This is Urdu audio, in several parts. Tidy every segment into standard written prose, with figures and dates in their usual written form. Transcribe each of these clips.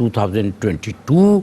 2022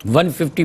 150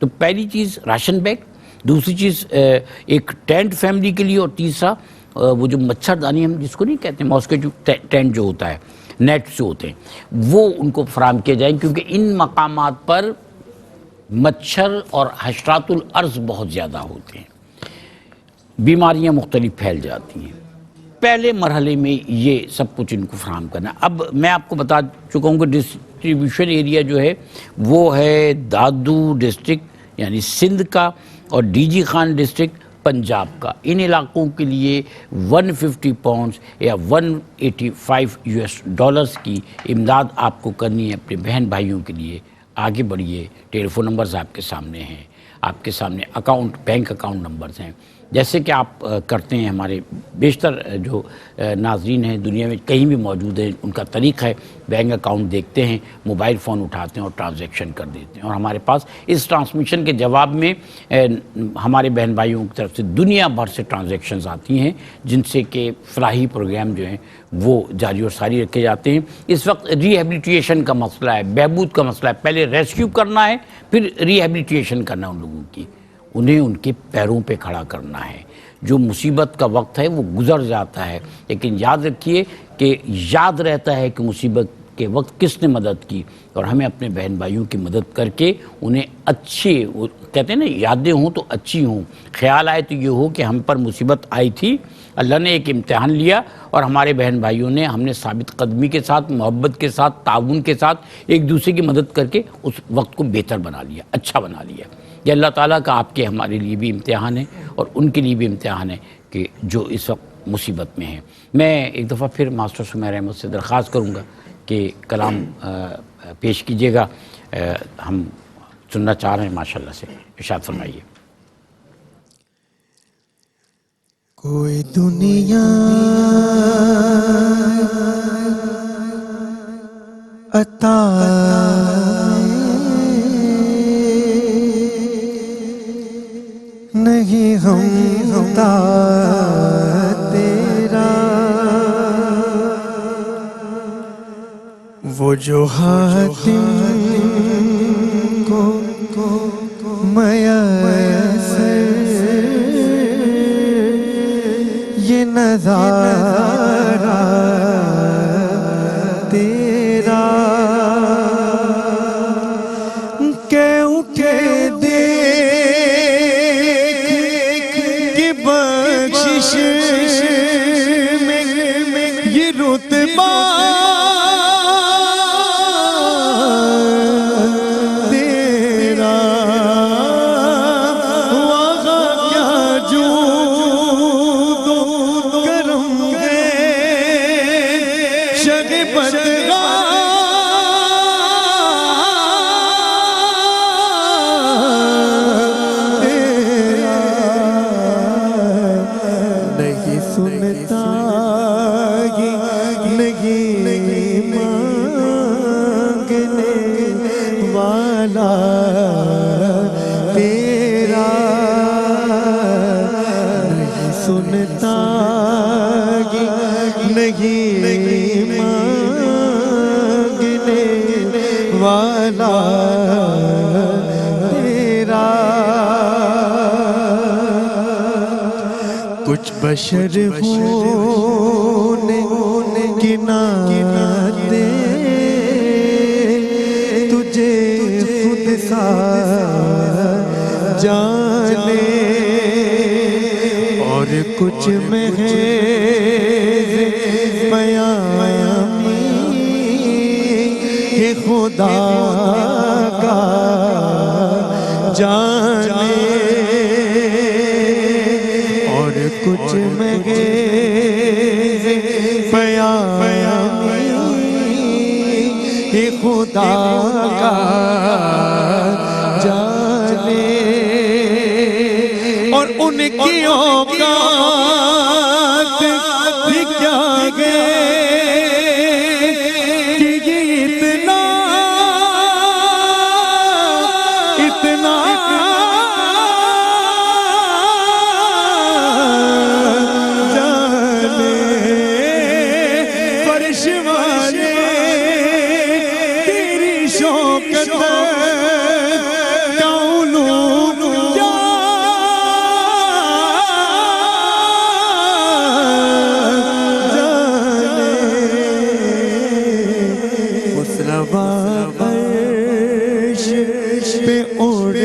تو پہلی چیز راشن بیگ، دوسری چیز ایک ٹینٹ فیملی کے لیے، اور تیسرا وہ جو مچھردانی ہم جس کو نہیں کہتے ہیں، ماسکیٹو ٹینٹ جو ہوتا ہے، نیٹ جو ہوتے ہیں، وہ ان کو فراہم کیے جائیں، کیونکہ ان مقامات پر مچھر اور حشرات الارض بہت زیادہ ہوتے ہیں، بیماریاں مختلف پھیل جاتی ہیں۔ پہلے مرحلے میں یہ سب کچھ ان کو فراہم کرنا ہے۔ اب میں آپ کو بتا چکا ہوں کہ ڈسٹریبیوشن ایریا جو ہے وہ ہے دادو ڈسٹرکٹ یعنی سندھ کا، اور D G Khan district Punjab کا۔ ان علاقوں کے لیے 150 پاؤنڈز یا 185 US ڈالرز کی امداد آپ کو کرنی ہے اپنے بہن بھائیوں کے لیے۔ آگے بڑھیے، ٹیلی فون نمبرز آپ کے سامنے ہیں، آپ کے سامنے بینک اکاؤنٹ نمبرز ہیں، جیسے کہ آپ کرتے ہیں۔ ہمارے بیشتر جو ناظرین ہیں دنیا میں کہیں بھی موجود ہیں، ان کا طریقہ ہے بینک اکاؤنٹ دیکھتے ہیں، موبائل فون اٹھاتے ہیں اور ٹرانزیکشن کر دیتے ہیں، اور ہمارے پاس اس ٹرانسمیشن کے جواب میں ہمارے بہن بھائیوں کی طرف سے دنیا بھر سے ٹرانزیکشنز آتی ہیں، جن سے کہ فلاحی پروگرام جو ہیں وہ جاری اور ساری رکھے جاتے ہیں۔ اس وقت ری ہیبلیٹیشن کا مسئلہ ہے، بہبود کا مسئلہ ہے، پہلے ریسکیو کرنا ہے، پھر ری ہیبلیٹیشن کرنا ہے ان لوگوں کی، انہیں ان کے پیروں پہ کھڑا کرنا ہے۔ جو مصیبت کا وقت ہے وہ گزر جاتا ہے، لیکن یاد رکھیے کہ یاد رہتا ہے کہ مصیبت کے وقت کس نے مدد کی، اور ہمیں اپنے بہن بھائیوں کی مدد کر کے انہیں اچھے، وہ کہتے ہیں نا یادیں ہوں تو اچھی ہوں، خیال آئے تو یہ ہو کہ ہم پر مصیبت آئی تھی، اللہ نے ایک امتحان لیا، اور ہمارے بہن بھائیوں نے ہم نے ثابت قدمی کے ساتھ، محبت کے ساتھ، تعاون کے ساتھ ایک دوسرے کی مدد کر کے اس وقت کو بہتر بنا لیا، اچھا بنا لیا۔ یہ اللہ تعالیٰ کا آپ کے ہمارے لیے بھی امتحان ہے، اور ان کے لیے بھی امتحان ہے کہ جو اس وقت مصیبت میں ہیں۔ میں ایک دفعہ پھر ماسٹر سمیر احمد سے درخواست کروں گا کہ کلام پیش کیجیے گا، ہم سننا چاہ رہے ہیں ماشاءاللہ سے، ارشاد فرمائیے۔ کوئی دنیا عطا نہیں ہوتا تیرا، وہ جو حاتم کو میسر یہ نظارہ تیرا، کہ اٹھے کہ بخشش میں یہ رتبہ تیرا، وہاں کیا جود و کرم ہے شگفت کچھ بشر ہونے کے ناطے تجھے خود سا جانے، اور کچھ محض پیامی ہے خدا کا جانے، کچھ محض پیامی ہے خدا کا جانے، اور ان کی اوقات بھی کیا گئے کہ یہ اتنا کا علوم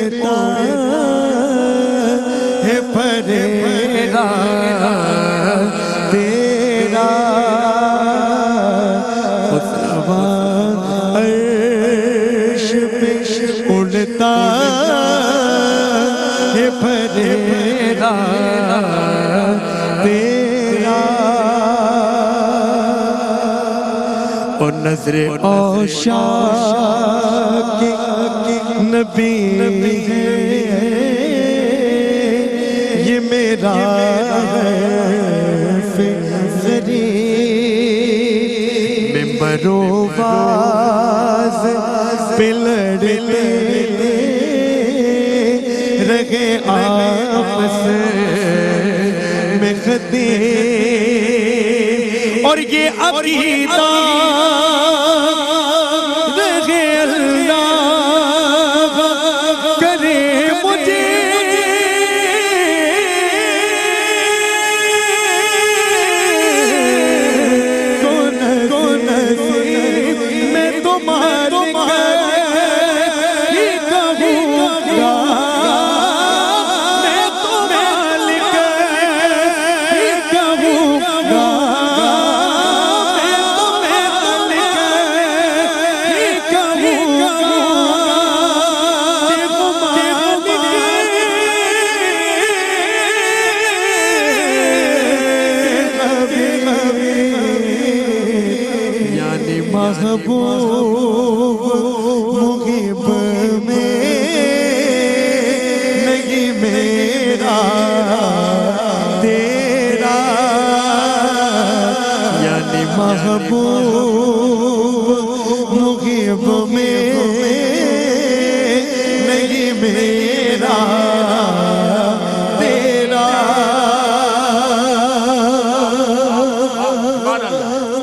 اڑتا ہے پریرا تیرا خطبہ عرش پہ اڑتا ہے پریرا تیرا اور نظر عاشق نبی ہے یہ میرا فکری ممبر و باز پہ لڑتے رہے آپس میں خطیر اور یہ عقیدہ رہے اللہ کرے مجھے میں تمہاری محبوب محب میں نہیں میرا تیرا یعنی محبوب محب میں نہیں میرا تیرا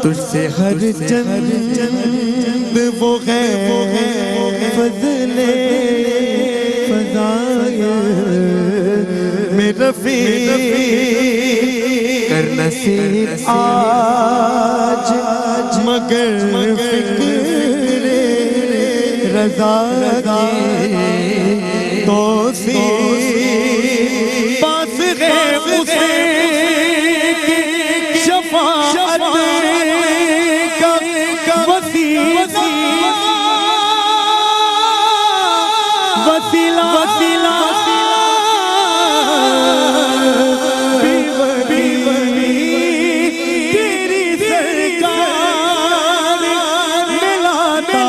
تجھ سے ہر چند وہ ہے فضل فضائل میں رفیع کر نصیب آج مگر فکر رضا کی توصیف پاس ہے اسے شفاعت وسیلہ تیری سرکار ملاتا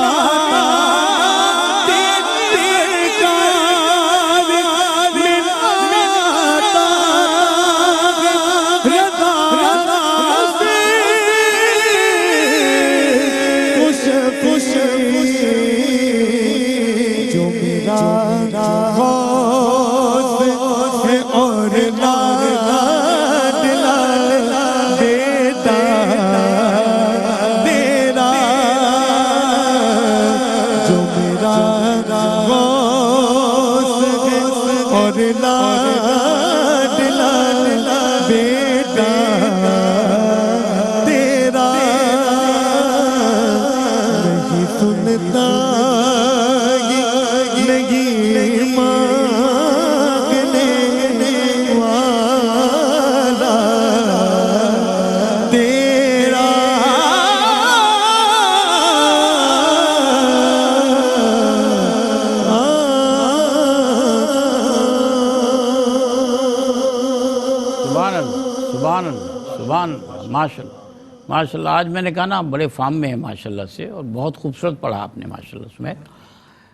ماشاءاللہ آج میں نے کہا نا بڑے فارم میں ہیں ماشاءاللہ سے اور بہت خوبصورت پڑھا آپ نے ماشاءاللہ سمیت.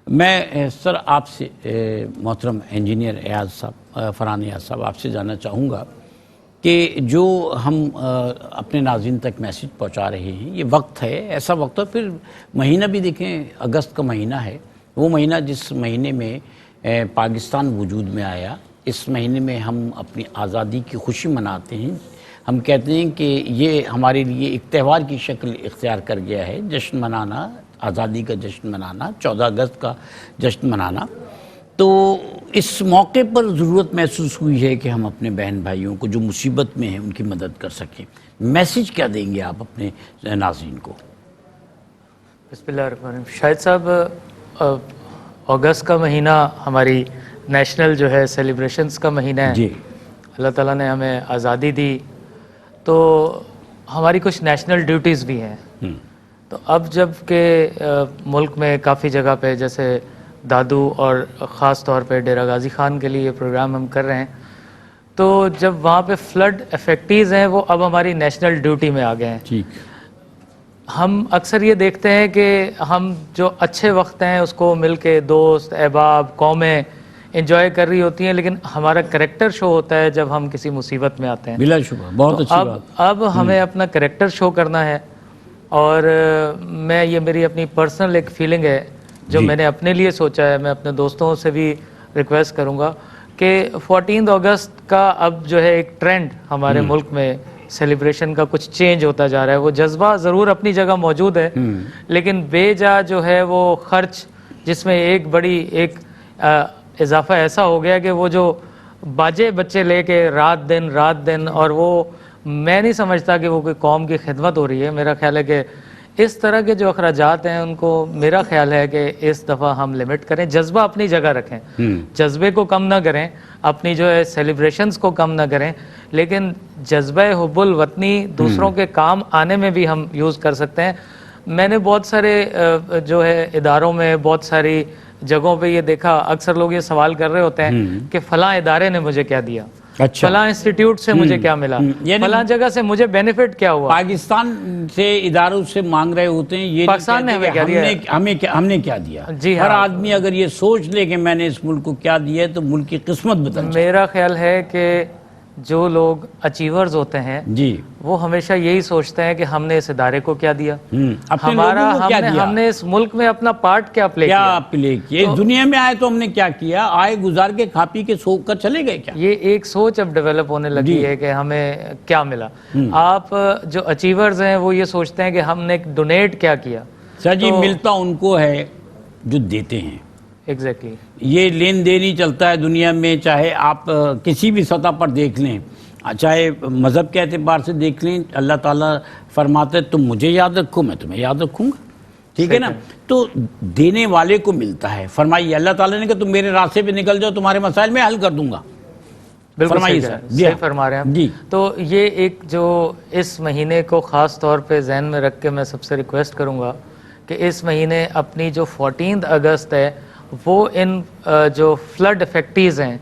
میں سر آپ سے محترم انجینئر ایاز صاحب فرحان ایاز صاحب آپ سے جاننا چاہوں گا کہ جو ہم اپنے ناظرین تک میسیج پہنچا رہے ہیں یہ وقت ہے ایسا وقت ہے پھر مہینہ بھی دیکھیں اگست کا مہینہ ہے وہ مہینہ جس مہینے میں پاکستان وجود میں آیا اس مہینے میں ہم اپنی آزادی کی خوشی مناتے ہیں. ہم کہتے ہیں کہ یہ ہمارے لیے ایک تہوار کی شکل اختیار کر گیا ہے جشن منانا آزادی کا جشن منانا 14 اگست کا جشن منانا. تو اس موقع پر ضرورت محسوس ہوئی ہے کہ ہم اپنے بہن بھائیوں کو جو مصیبت میں ہیں ان کی مدد کر سکیں. میسیج کیا دیں گے آپ اپنے ناظرین کو؟ بسم اللہ الرحمن الرحیم. شاہد صاحب اگست کا مہینہ ہماری نیشنل جو ہے سیلیبریشنز کا مہینہ ہے. جی اللہ تعالیٰ نے ہمیں آزادی دی تو ہماری کچھ نیشنل ڈیوٹیز بھی ہیں. تو اب جب کہ ملک میں کافی جگہ پہ جیسے دادو اور خاص طور پہ ڈیرہ غازی خان کے لیے یہ پروگرام ہم کر رہے ہیں, تو جب وہاں پہ فلڈ افیکٹیز ہیں وہ اب ہماری نیشنل ڈیوٹی میں آ گئے ہیں. ٹھیک. ہم اکثر یہ دیکھتے ہیں کہ ہم جو اچھے وقت ہیں اس کو مل کے دوست احباب قومیں انجوائے کر رہی ہوتی ہیں, لیکن ہمارا کریکٹر شو ہوتا ہے جب ہم کسی مصیبت میں آتے ہیں. بلا شبہ بہت اچھی بات. اب ہمیں اپنا کریکٹر شو کرنا ہے, اور میں یہ میری اپنی پرسنل ایک فیلنگ ہے جو میں نے اپنے لیے سوچا ہے. میں اپنے دوستوں سے بھی ریکویسٹ کروں گا کہ 14 اگست کا اب جو ہے ایک ٹرینڈ ہمارے ملک میں سیلیبریشن کا کچھ چینج ہوتا جا رہا ہے. وہ جذبہ ضرور اپنی جگہ موجود ہے, لیکن بے جا جو ہے وہ خرچ, جس میں ایک بڑی ایک اضافہ ایسا ہو گیا کہ وہ جو باجے بچے لے کے رات دن, اور وہ میں نہیں سمجھتا کہ وہ کوئی قوم کی خدمت ہو رہی ہے. میرا خیال ہے کہ اس طرح کے جو اخراجات ہیں ان کو میرا خیال ہے کہ اس دفعہ ہم لمٹ کریں. جذبہ اپنی جگہ رکھیں, جذبے کو کم نہ کریں, اپنی جو ہے سیلیبریشنز کو کم نہ کریں, لیکن جذبہ حب الوطنی دوسروں کے کام آنے میں بھی ہم یوز کر سکتے ہیں. میں نے بہت سارے جو ہے اداروں میں بہت ساری جگہوں پہ یہ دیکھا, اکثر لوگ یہ سوال کر رہے ہوتے ہیں کہ فلاں ادارے نے مجھے کیا دیا, فلاں انسٹیٹیوٹ سے مجھے کیا ملا, فلاں جگہ سے مجھے بینیفٹ کیا ہوا. پاکستان سے اداروں سے مانگ رہے ہوتے ہیں یہ پاکستان نے ہمیں کیا دیا, ہم نے کیا دیا. جی ہر آدمی اگر یہ سوچ لے کہ میں نے اس ملک کو کیا دیا ہے تو ملک کی قسمت بدل جائے. میرا خیال ہے کہ جو لوگ اچیورز ہوتے ہیں جی وہ ہمیشہ یہی سوچتے ہیں کہ ہم نے اس ادارے کو کیا دیا, اپنے ہمارا لوگوں کو کیا دیا, ہم نے اس ملک میں اپنا پارٹ کیا پلے کیا پلے کیا, اس دنیا میں آئے تو ہم نے کیا کیا, آئے گزار کے کھا پی کے سو کر چلے گئے کیا. یہ ایک سوچ اب ڈیولپ ہونے لگی ہے کہ ہمیں کیا ملا. آپ جو اچیورز ہیں وہ یہ سوچتے ہیں کہ ہم نے ڈونیٹ کیا کیا. سر جی ملتا ان کو ہے جو دیتے ہیں. ایگزیکٹلی یہ لین دین ہی چلتا ہے دنیا میں, چاہے آپ کسی بھی سطح پر دیکھ لیں, چاہے مذہب کے اعتبار سے دیکھ لیں. اللہ تعالیٰ فرماتے تم مجھے یاد رکھو میں تمہیں یاد رکھوں گا, ٹھیک ہے نا. تو دینے والے کو ملتا ہے. فرمائیے اللہ تعالیٰ نے کہا تم میرے راستے پہ نکل جاؤ, تمہارے مسائل میں حل کر دوں گا. بالکل فرمائیے صحیح سر. صحیح فرما رہے ہیں جی. تو یہ ایک جو اس مہینے کو خاص طور پہ ذہن میں رکھ کے میں سب سے ریکویسٹ کروں گا کہ اس مہینے اپنی جو 14 اگست ہے وہ ان جو فلڈ افیکٹیز ہیں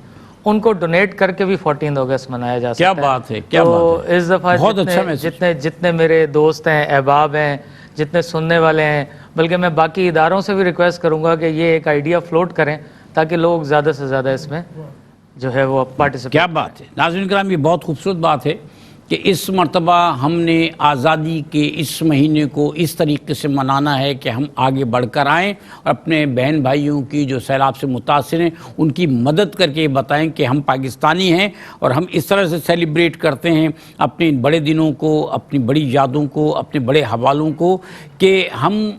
ان کو ڈونیٹ کر کے بھی 14 اگست منایا جا سکتا ہے. کیا بات ہے, کیا تو بات ہے. اس دفعہ بہت اچھا میسج. جتنے میرے دوست ہیں, احباب ہیں, جتنے سننے والے ہیں, بلکہ میں باقی اداروں سے بھی ریکویسٹ کروں گا کہ یہ ایک آئیڈیا فلوٹ کریں تاکہ لوگ زیادہ سے زیادہ اس میں جو ہے وہ پارٹیسپیٹ. کیا بات ہے. ناظرین کرام یہ بہت خوبصورت بات ہے کہ اس مرتبہ ہم نے آزادی کے اس مہینے کو اس طریقے سے منانا ہے کہ ہم آگے بڑھ کر آئیں اور اپنے بہن بھائیوں کی جو سیلاب سے متاثر ہیں ان کی مدد کر کے بتائیں کہ ہم پاکستانی ہیں اور ہم اس طرح سے سیلیبریٹ کرتے ہیں اپنے بڑے دنوں کو, اپنی بڑی یادوں کو, اپنے بڑے حوالوں کو, کہ ہم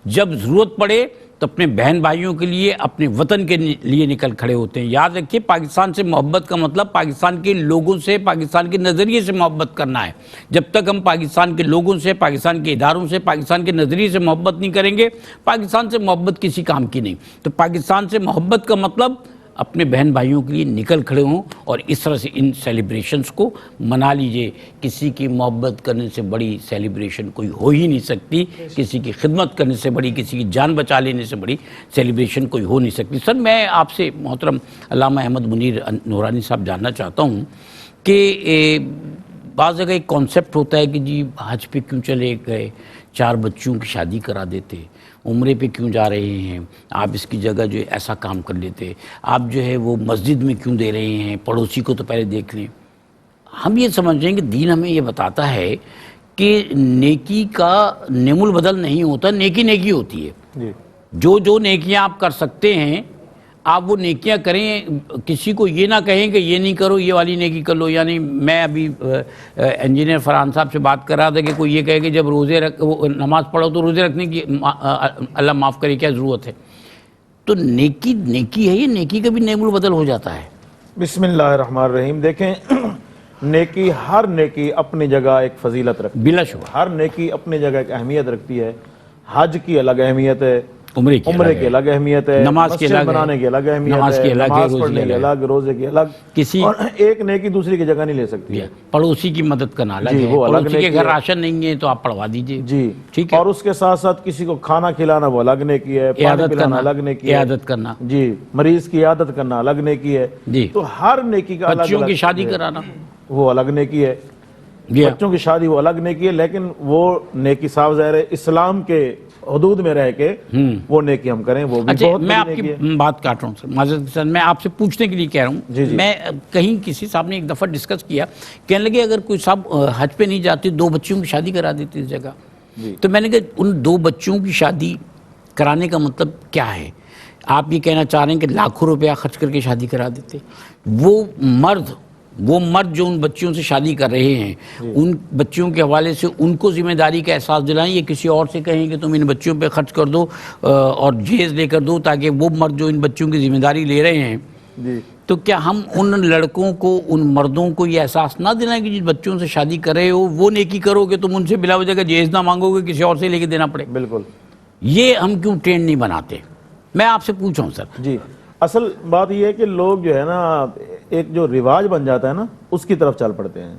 جب ضرورت پڑے تو اپنے بہن بھائیوں کے لیے, اپنے وطن کے لیے نکل کھڑے ہوتے ہیں. یاد رکھیے پاکستان سے محبت کا مطلب پاکستان کے لوگوں سے, پاکستان کے نظریے سے محبت کرنا ہے. جب تک ہم پاکستان کے لوگوں سے, پاکستان کے اداروں سے, پاکستان کے نظریے سے محبت نہیں کریں گے, پاکستان سے محبت کسی کام کی نہیں. تو پاکستان سے محبت کا مطلب اپنے بہن بھائیوں کے لیے نکل کھڑے ہوں اور اس طرح سے ان سیلیبریشنز کو منا لیجئے. کسی کی محبت کرنے سے بڑی سیلیبریشن کوئی ہو ہی نہیں سکتی, کسی کی خدمت کرنے سے بڑی, کسی کی جان بچا لینے سے بڑی سیلیبریشن کوئی ہو نہیں سکتی. سر میں آپ سے محترم علامہ احمد منیر نورانی صاحب جاننا چاہتا ہوں کہ بعض جگہ ایک کانسیپٹ ہوتا ہے کہ جی حج پہ کیوں چلے گئے, 4 بچوں کی شادی کرا دیتے, عمرے پہ کیوں جا رہے ہیں, آپ اس کی جگہ جو ہے ایسا کام کر لیتے, آپ جو ہے وہ مسجد میں کیوں دے رہے ہیں, پڑوسی کو تو پہلے دیکھ لیں. ہم یہ سمجھ رہے ہیں کہ دین ہمیں یہ بتاتا ہے کہ نیکی کا نعم البدل نہیں ہوتا, نیکی نیکی ہوتی ہے. جو نیکیاں آپ کر سکتے ہیں آپ وہ نیکیاں کریں, کسی کو یہ نہ کہیں کہ یہ نہیں کرو, یہ والی نیکی کر لو. یعنی میں ابھی انجینئر فرحان صاحب سے بات کر رہا تھا کہ کوئی یہ کہے کہ جب روزے نماز پڑھو تو روزے رکھنے کی اللہ معاف کرے کیا ضرورت ہے. تو نیکی نیکی ہے, یہ نیکی کا بھی نعم البدل ہو جاتا ہے. بسم اللہ الرحمن الرحیم. دیکھیں نیکی, ہر نیکی اپنی جگہ ایک فضیلت رکھتی ہے, بلا شبہ ہر نیکی اپنی جگہ ایک اہمیت رکھتی ہے. حج کی الگ اہمیت ہے, عمرے کی عمرے کی الگ اہمیت ہے، نماز کی مسجد الگ ہے، بنانے کی الگ اہمیت نماز کی ہے، الگ ہے، نماز روزے پڑھنے کی الگ ہے۔ الگ، روزے کی الگ، کسی اور ایک نیکی دوسری کی جگہ نہیں لے سکتی ہے۔ پڑوسی کی مدد کرنا الگ جی، ہے، وہ الگ پڑوسی کے نیکی گھر ہے۔ راشن نہیں ہے تو آپ پڑھوا دیجئے، جی ٹھیک ہے، اور اس کے ساتھ ساتھ کسی کو کھانا کھلانا وہ الگ نیکی ہے، پانی عیادت پلانا کرنا، الگ نیکی ہے، عیادت کرنا، جی مریض کی عیادت کرنا الگ نیکی ہے۔ جی، تو ہر نیکی کا الگ بچیوں کی الگ شادی ہے، کرانا، وہ الگ نیکی ہے۔ جی ہاں۔ بچوں کی شادی وہ الگ نیکی ہے، لیکن وہ نیکی صاف ظاہر ہے اسلام کے حدود میں رہ کے وہ نیکی ہم کریں، وہ بھی اچھا بہت میں بڑی آپ کی نیکی ہے۔ بات کاٹ رہا ہوں سر، معذرت کے ساتھ میں آپ سے پوچھنے کے لیے کہہ رہا ہوں، جی، جی۔ میں کہیں کسی صاحب نے ایک دفعہ ڈسکس کیا، کہنے لگے اگر کوئی صاحب حج پہ نہیں جاتے 2 بچیوں کی شادی کرا دیتے اس جگہ، جی تو میں نے کہا ان 2 بچوں کی شادی کرانے کا مطلب کیا ہے؟ آپ یہ کہنا چاہ رہے ہیں کہ لاکھوں روپیہ خرچ کر کے شادی کرا دیتے؟ وہ مرد جو ان بچیوں سے شادی کر رہے ہیں ان بچیوں کے حوالے سے ان کو ذمہ داری کا احساس دلائیں، یا کسی اور سے کہیں کہ تم ان بچیوں پہ خرچ کر دو اور جہیز لے کر دو، تاکہ وہ مرد جو ان بچیوں کی ذمہ داری لے رہے ہیں، جی تو کیا ہم ان لڑکوں کو، ان مردوں کو یہ احساس نہ دلائیں کہ جن بچوں سے شادی کر رہے ہو وہ نیکی کرو کہ تم ان سے بلا وجہ کا جہیز نہ مانگو گے، کسی اور سے لے کے دینا پڑے؟ بالکل۔ یہ ہم کیوں ٹرینڈ نہیں بناتے؟ میں آپ سے پوچھ رہا ہوں سر۔ جی اصل بات یہ ہے کہ لوگ جو ہے نا ایک جو رواج بن جاتا ہے نا اس کی طرف چل پڑتے ہیں،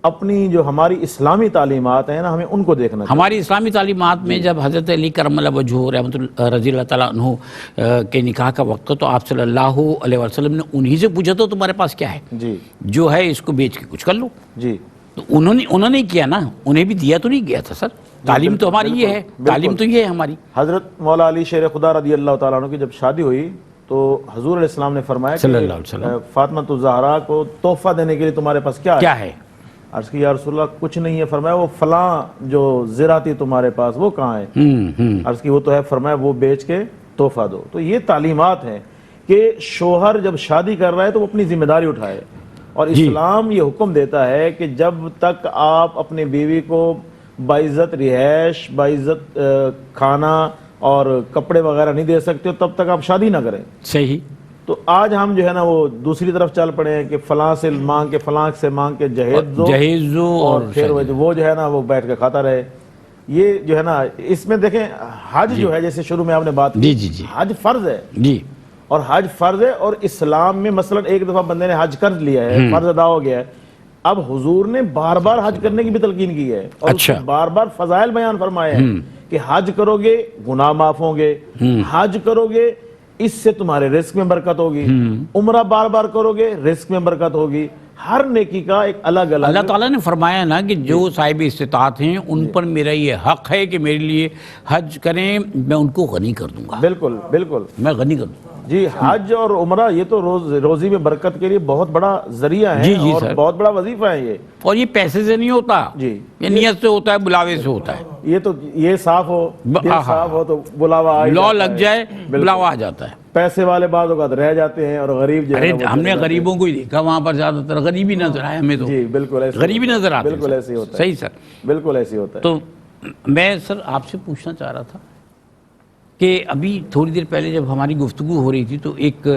اپنی جو ہماری اسلامی تعلیمات ہیں نا ہمیں ان کو دیکھنا چاہیے۔ ہماری اسلامی تعلیمات میں جب حضرت علی کرم اللہ وجہہ رحمۃ اللہ رضی اللہ تعالیٰ عنہ کے نکاح کا وقت تھا تو آپ صلی اللہ علیہ وسلم نے انہی سے پوچھا تھا تمہارے پاس کیا ہے، جی جو ہے اس کو بیچ کے کچھ کر لو۔ جی تو انہوں نے کیا نا، انہیں بھی دیا تو نہیں گیا تھا سر، تعلیم تو ہماری یہ ہے، تعلیم تو یہ ہے ہماری۔ حضرت مولا علی شیر خدا رضی اللہ تعالیٰ عنہ کی جب شادی ہوئی تو حضور علیہ السلام نے فرمایا صلی اللہ کہ علیہ وسلم فاطمہ الزہرا کو تحفہ دینے کے لیے تمہارے پاس کیا ہے؟ عرض کی یا رسول اللہ کچھ نہیں ہے، فرمایا وہ فلاں جو زرہ تھی تمہارے پاس وہ کہاں ہے؟ عرض کی وہ تو ہے، فرمایا وہ بیچ کے تحفہ دو۔ تو یہ تعلیمات ہیں کہ شوہر جب شادی کر رہا ہے تو وہ اپنی ذمہ داری اٹھائے، اور اسلام یہ حکم دیتا ہے کہ جب تک آپ اپنی بیوی کو باعزت رہائش، باعزت کھانا اور کپڑے وغیرہ نہیں دے سکتے ہو تب تک آپ شادی نہ کریں۔ صحیح۔ تو آج ہم جو ہے نا وہ دوسری طرف چل پڑے ہیں کہ فلاں سے مانگ کے فلاں سے مانگ کے جہیز دو اور پھر وہ جو ہے نا وہ بیٹھ کے کھاتا رہے۔ یہ جو ہے نا اس میں دیکھیں حج جو ہے جیسے شروع میں آپ نے بات کی، جی حج فرض ہے، جی اور حج فرض ہے، اور اسلام میں مثلا ایک دفعہ بندے نے حج کر لیا ہے، فرض ادا ہو گیا ہے، اب حضور نے بار بار حج کرنے کی بھی تلقین کی ہے، اور اس نے بار بار فضائل بیان فرمائے ہیں کہ حج کرو گے گناہ معاف ہوں گے، حج کرو گے اس سے تمہارے رزق میں برکت ہوگی، عمرہ بار بار کرو گے رزق میں برکت ہوگی، ہر نیکی کا ایک الگ الگ۔ اللہ تعالیٰ نے فرمایا نا کہ جو صاحب استطاعت ہیں ان پر میرا یہ حق ہے کہ میرے لیے حج کریں، میں ان کو غنی کر دوں گا، بالکل بالکل، میں غنی کر دوں گا۔ جی حج اور عمرہ یہ تو روزی میں برکت کے لیے بہت بڑا ذریعہ ہے اور بہت بڑا وظیفہ ہے یہ، اور یہ پیسے سے نہیں ہوتا، جی یہ نیت سے ہوتا ہے، بلاوے سے ہوتا ہے۔ یہ تو یہ صاف ہو، دل صاف ہو تو بلاوا آ لو لگ جائے بلاوا آ جاتا ہے۔ پیسے والے بعض اوقات رہ جاتے ہیں اور غریب جو ہے ہم نے غریبوں کو ہی دیکھا وہاں پر زیادہ تر غریبی نظر آئے ہمیں تو، جی بالکل ایسے غریبی نظر آتی ہے، بالکل ایسے ہی ہوتا ہے، صحیح سر، بالکل ایسے ہوتا ہے۔ تو میں سر آپ سے پوچھنا چاہ رہا تھا کہ ابھی تھوڑی دیر پہلے جب ہماری گفتگو ہو رہی تھی تو ایک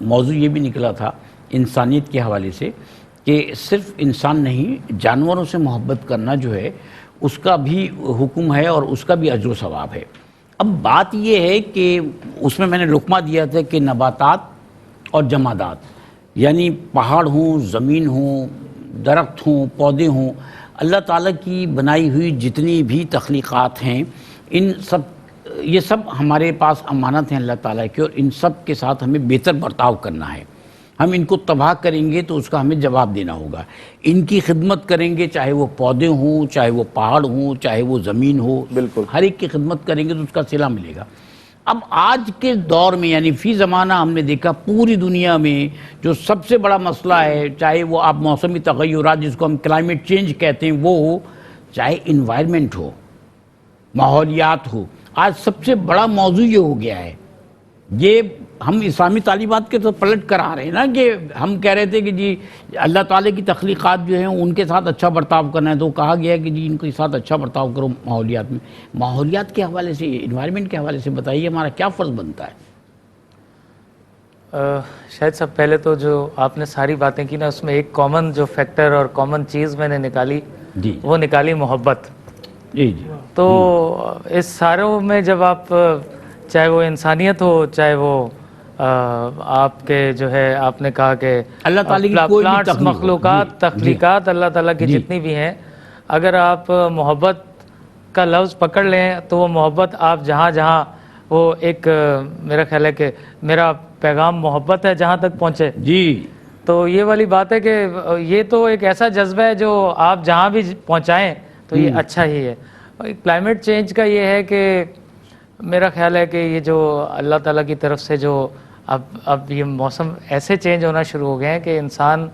موضوع یہ بھی نکلا تھا انسانیت کے حوالے سے کہ صرف انسان نہیں جانوروں سے محبت کرنا جو ہے اس کا بھی حکم ہے اور اس کا بھی اجر و ثواب ہے۔ اب بات یہ ہے کہ اس میں نے لقمہ دیا تھا کہ نباتات اور جمادات، یعنی پہاڑ ہوں، زمین ہوں، درخت ہوں، پودے ہوں، اللہ تعالیٰ کی بنائی ہوئی جتنی بھی تخلیقات ہیں یہ سب ہمارے پاس امانت ہیں اللہ تعالیٰ کی، اور ان سب کے ساتھ ہمیں بہتر برتاؤ کرنا ہے۔ ہم ان کو تباہ کریں گے تو اس کا ہمیں جواب دینا ہوگا، ان کی خدمت کریں گے چاہے وہ پودے ہوں، چاہے وہ پہاڑ ہوں، چاہے وہ زمین ہو، بالکل ہر ایک کی خدمت کریں گے تو اس کا صلہ ملے گا۔ اب آج کے دور میں یعنی فی زمانہ ہم نے دیکھا پوری دنیا میں جو سب سے بڑا مسئلہ ہے، چاہے وہ آپ موسمی تغیرات جس کو ہم کلائمیٹ چینج کہتے ہیں وہ ہو، چاہے انوائرمنٹ ہو، ماحولیات ہو، آج سب سے بڑا موضوع یہ ہو گیا ہے۔ یہ ہم اسلامی تعلیمات کے تو پلٹ کر آ رہے ہیں نا کہ ہم کہہ رہے تھے کہ جی اللہ تعالیٰ کی تخلیقات جو ہیں ان کے ساتھ اچھا برتاؤ کرنا ہے، تو کہا گیا ہے کہ جی ان کے ساتھ اچھا برتاؤ کرو ماحولیات میں۔ ماحولیات کے حوالے سے، انوائرمنٹ کے حوالے سے بتائیے ہمارا کیا فرض بنتا ہے؟ شاید سب پہلے تو جو آپ نے ساری باتیں کی نا اس میں ایک کامن جو فیکٹر اور کامن چیز میں نے نکالی جی وہ نکالی محبت۔ جی جی تو اس ساروں میں جب آپ چاہے وہ انسانیت ہو چاہے وہ آپ کے جو ہے آپ نے کہا کہ اللہ تعالیٰ کی کوئی بھی پلانٹس تخلیق ہو، مخلوقات جی، تخلیقات اللہ تعالیٰ کی جی۔ جتنی بھی ہیں اگر آپ محبت کا لفظ پکڑ لیں تو وہ محبت آپ جہاں جہاں وہ ایک میرا خیال ہے کہ میرا پیغام محبت ہے جہاں تک پہنچے جی تو یہ والی بات ہے کہ یہ تو ایک ایسا جذبہ ہے جو آپ جہاں بھی پہنچائیں تو یہ اچھا ہی ہے. کلائمیٹ چینج کا یہ ہے کہ میرا خیال ہے کہ یہ جو اللہ تعالیٰ کی طرف سے جو اب یہ موسم ایسے چینج ہونا شروع ہو گئے ہیں کہ انسان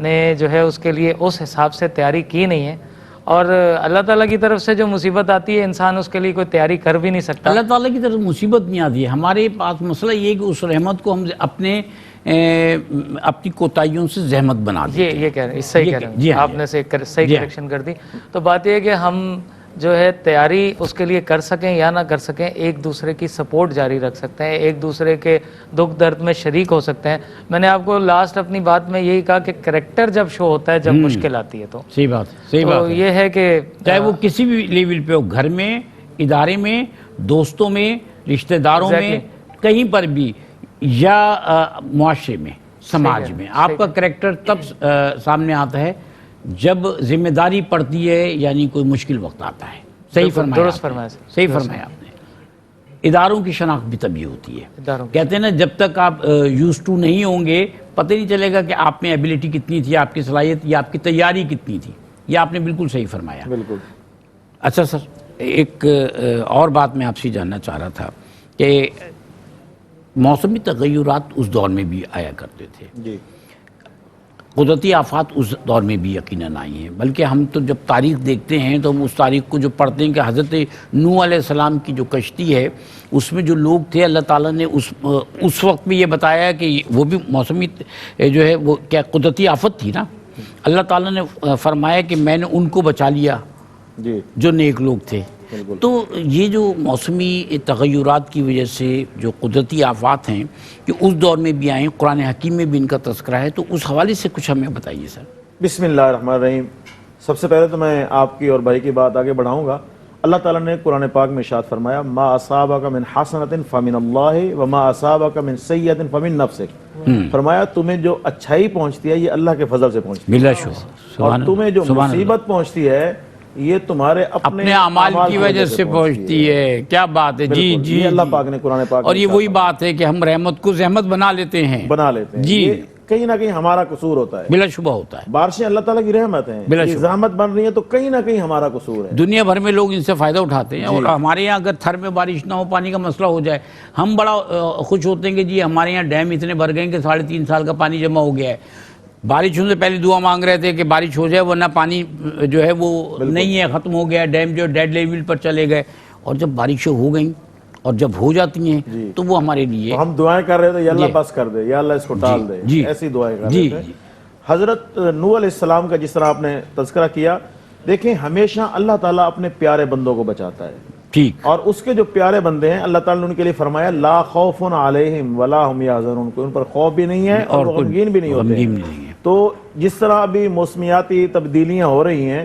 نے جو ہے اس کے لیے اس حساب سے تیاری کی نہیں ہے اور اللہ تعالیٰ کی طرف سے جو مصیبت آتی ہے انسان اس کے لیے کوئی تیاری کر بھی نہیں سکتا. اللہ تعالیٰ کی طرف مصیبت نہیں آتی ہے. ہمارے پاس مسئلہ یہ ہے کہ اس رحمت کو ہم اپنی کوتاہیوں سے زحمت بنا دیتے ہیں. یہ کہہ رہے ہیں صحیح کہہ رہے جی ہیں ہاں، آپ نے صحیح کریکشن کر دی. تو بات یہ ہے کہ ہم جو ہے تیاری اس کے لیے کر سکیں یا نہ کر سکیں ایک دوسرے کی سپورٹ جاری رکھ سکتے ہیں ایک دوسرے کے دکھ درد میں شریک ہو سکتے ہیں. میں نے آپ کو لاسٹ اپنی بات میں یہی کہا کہ کریکٹر جب شو ہوتا ہے جب مشکل آتی ہے تو صحیح بات تو یہ ہے کہ چاہے وہ کسی بھی لیول پہ ہو گھر میں ادارے میں دوستوں میں رشتہ داروں میں کہیں پر بھی یا معاشرے میں سماج میں آپ کا کریکٹر تب سامنے آتا ہے جب ذمہ داری پڑتی ہے یعنی کوئی مشکل وقت آتا ہے. صحیح فرمایا درست فرمایا صحیح فرمایا آپ نے. اداروں کی شناخت بھی تبھی ہوتی ہے. اداروں کہتے ہیں نا جب تک آپ یوز ٹو نہیں ہوں گے پتہ نہیں چلے گا کہ آپ میں ایبیلٹی کتنی تھی آپ کی صلاحیت یا آپ کی تیاری کتنی تھی. یہ آپ نے بالکل صحیح فرمایا. بالکل. اچھا سر ایک اور بات میں آپ سے جاننا چاہ رہا تھا کہ موسمی تغیرات اس دور میں بھی آیا کرتے تھے. جی. قدرتی آفات اس دور میں بھی یقیناً آئی ہیں بلکہ ہم تو جب تاریخ دیکھتے ہیں تو ہم اس تاریخ کو جو پڑھتے ہیں کہ حضرت نوح علیہ السلام کی جو کشتی ہے اس میں جو لوگ تھے اللہ تعالیٰ نے اس وقت بھی یہ بتایا کہ وہ بھی موسمی جو ہے وہ کیا قدرتی آفت تھی نا. اللہ تعالیٰ نے فرمایا کہ میں نے ان کو بچا لیا جی جو نیک لوگ تھے. تو یہ جو موسمی تغیرات کی وجہ سے جو قدرتی آفات ہیں کہ اس دور میں بھی آئیں قرآن حکیم میں بھی ان کا تذکرہ ہے تو اس حوالے سے کچھ ہمیں بتائیے سر. بسم اللہ الرحمن الرحیم. سب سے پہلے تو میں آپ کی اور بھائی کی بات آگے بڑھاؤں گا. اللہ تعالیٰ نے قرآن پاک میں ارشاد فرمایا ما اصابک من حسنۃ فمن اللہ وما اصابک من سیئۃ فمن نفسک. فرمایا تمہیں جو اچھائی پہنچتی ہے یہ اللہ کے فضل سے پہنچتی ہے بلا شبہ اور تمہیں جو مصیبت پہنچتی ہے یہ تمہارے اپنے اعمال کی وجہ سے پہنچتی ہے. کیا بات ہے. جی جی اللہ پاک نے قرآن پاک اور یہ وہی بات ہے کہ ہم رحمت کو زحمت بنا لیتے ہیں جی. یہ کہیں نہ کہیں ہمارا قصور ہوتا ہے. بلا شبہ ہوتا ہے. بارشیں اللہ تعالیٰ کی رحمت ہیں یہ زحمت بن رہی ہیں تو کہیں نہ کہیں ہمارا قصور ہے. دنیا بھر میں لوگ ان سے فائدہ اٹھاتے ہیں اور ہمارے یہاں اگر تھر میں بارش نہ ہو پانی کا مسئلہ ہو جائے ہم بڑا خوش ہوتے ہیں کہ جی ہمارے یہاں ڈیم اتنے بھر گئے کہ 3.5 سال کا پانی جمع ہو گیا ہے. بارشوں سے پہلے دعا مانگ رہے تھے کہ بارش ہو جائے ورنہ پانی جو ہے وہ نہیں ہے ختم ہو گیا ڈیم جو ڈیڈ لیول پر چلے گئے. اور جب بارشیں ہو گئیں اور جب ہو جاتی ہیں تو وہ ہمارے لیے ہم دعائیں کر رہے تھے یا اللہ بس کر دے یا اللہ اس کو ٹال دے ایسی دعائیں کر رہے تھے. حضرت نوح علیہ السلام کا جس طرح آپ نے تذکرہ کیا دیکھیں ہمیشہ اللہ تعالیٰ اپنے پیارے بندوں کو بچاتا ہے. ٹھیک. اور اس کے جو پیارے بندے ہیں اللہ تعالیٰ نے ان کے لیے فرمایا لا خوف علیہم ولا هم يحزنون. ان پر خوف بھی نہیں ہے اور غمگین بھی نہیں ہوتے. تو جس طرح ابھی موسمیاتی تبدیلیاں ہو رہی ہیں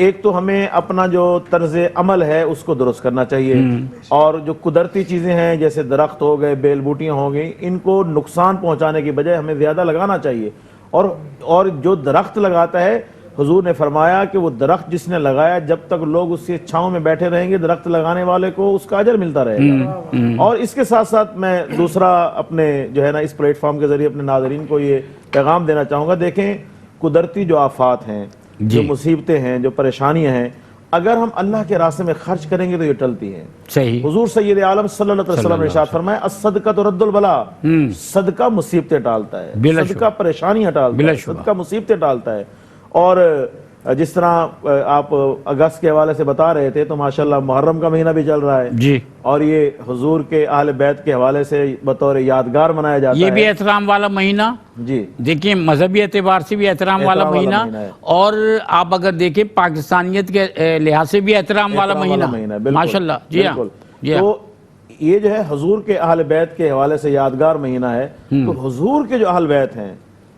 ایک تو ہمیں اپنا جو طرز عمل ہے اس کو درست کرنا چاہیے اور جو قدرتی چیزیں ہیں جیسے درخت ہو گئے بیل بوٹیاں ہو گئی ان کو نقصان پہنچانے کی بجائے ہمیں زیادہ لگانا چاہیے. اور جو درخت لگاتا ہے حضور نے فرمایا کہ وہ درخت جس نے لگایا جب تک لوگ اس کے چھاؤں میں بیٹھے رہیں گے درخت لگانے والے کو اس کا اجر ملتا رہے گا. اور اس کے ساتھ ساتھ میں دوسرا اپنے جو ہے نا اس پلیٹ فارم کے ذریعے اپنے ناظرین کو یہ پیغام دینا چاہوں گا. دیکھیں قدرتی جو آفات ہیں جو مصیبتیں ہیں جو پریشانیاں ہیں اگر ہم اللہ کے راستے میں خرچ کریں گے تو یہ ٹلتی ہیں. صحیح. حضور سید عالم صلی اللہ علیہ وسلم نے ارشاد فرمایا الصدقۃ رد البلاء. صدقہ مصیبتیں ٹالتا ہے صدقہ پریشانیاں ٹالتا ہے صدقہ مصیبتیں ٹالتا ہے. اور جس طرح آپ اگست کے حوالے سے بتا رہے تھے تو ماشاءاللہ محرم کا مہینہ بھی چل رہا ہے جی اور یہ حضور کے اہل بیت کے حوالے سے بطور یادگار منایا جاتا ہے. یہ بھی احترام والا مہینہ. جی دیکھیں مذہبی اعتبار سے بھی احترام والا مہینہ اور آپ اگر دیکھیں پاکستانیت کے لحاظ سے بھی احترام والا مہینہ ماشاءاللہ. جی ہاں. تو یہ جو ہے حضور کے اہل بیت کے حوالے سے یادگار مہینہ ہے. تو حضور کے جو اہل بیت ہیں